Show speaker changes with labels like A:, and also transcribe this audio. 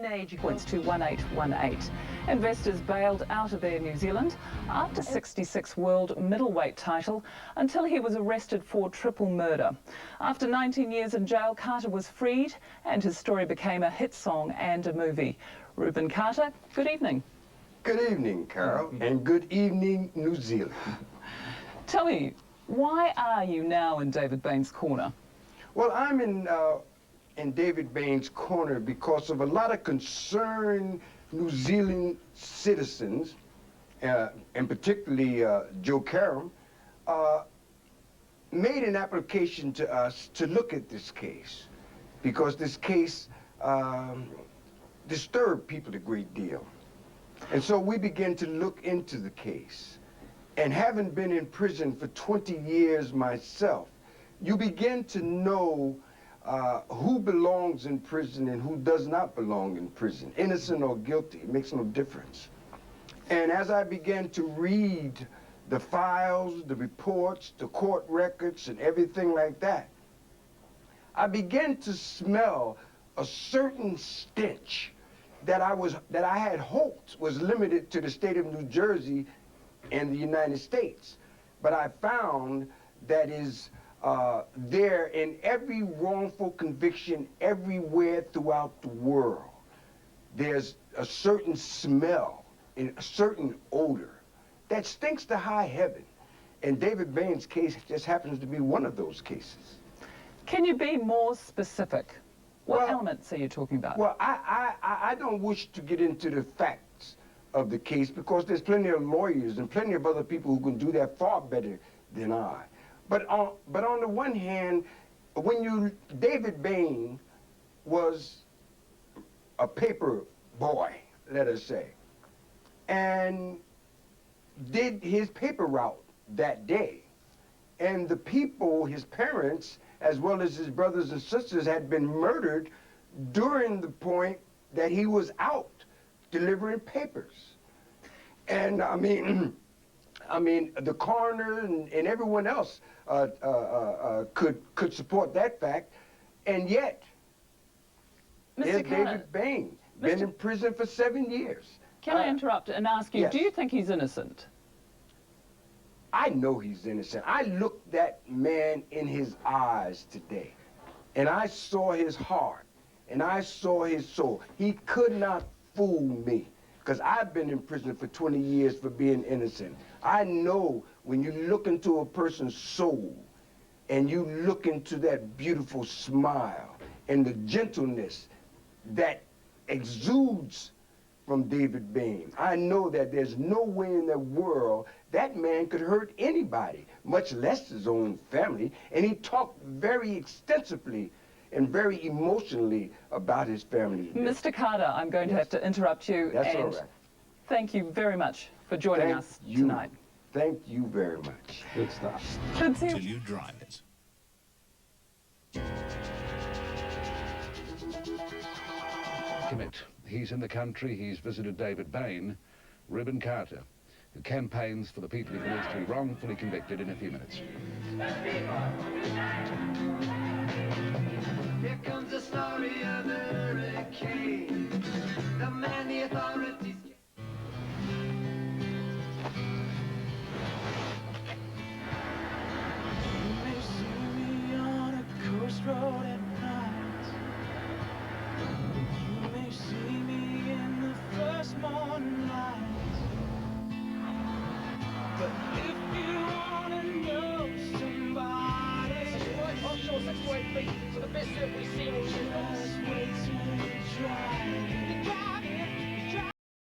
A: Age points to 1818. Investors bailed out of Air New Zealand after 66 world middleweight title until he was arrested for triple murder. After 19 years in jail, Carter was freed and his story became a hit song and a movie. Reuben Carter, good evening.
B: Good evening, Carol, and good evening, New Zealand.
A: Tell me, why are you now in David Bain's corner?
B: Well, I'm in David Bain's corner because of a lot of concerned New Zealand citizens, and particularly Joe Karam, made an application to us to look at this case because this case disturbed people a great deal. And so we began to look into the case. And having been in prison for 20 years myself, you begin to know who belongs in prison and who does not belong in prison. Innocent or guilty, it makes no difference. And as I began to read the files, the reports, the court records, and everything like that, I began to smell a certain stench that I had hoped was limited to the state of New Jersey and the United States. But I found that is there in every wrongful conviction everywhere throughout the world. There's a certain smell and a certain odor that stinks to high heaven. And David Bain's case just happens to be one of those cases.
A: Can you be more specific? What elements are you talking about?
B: Well, I don't wish to get into the facts of the case because there's plenty of lawyers and plenty of other people who can do that far better than I. But on the one hand, David Bain was a paper boy, let us say, and did his paper route that day. And the people, his parents, as well as his brothers and sisters, had been murdered during the point that he was out delivering papers. And I mean, the coroner and everyone else could support that fact, and yet there's David Bain, been in prison for 7 years.
A: Can I interrupt and ask you, yes, do you think he's innocent?
B: I know he's innocent. I looked that man in his eyes today, and I saw his heart, and I saw his soul. He could not fool me, because I've been in prison for 20 years for being innocent. I know when you look into a person's soul, and you look into that beautiful smile, and the gentleness that exudes from David Bain, I know that there's no way in the world that man could hurt anybody, much less his own family. And he talked very extensively and very emotionally about his family.
A: Mr. Carter, I'm going to have to interrupt you.
B: That's all right.
A: Thank you very much for joining us tonight.
B: Thank you very much. Good stuff.
C: Till you drive it.
D: Commit. He's in the country, he's visited David Bain, Reuben Carter, who campaigns for the people he believes to be wrongfully convicted in a few minutes.
E: Here comes the story of the hurricane.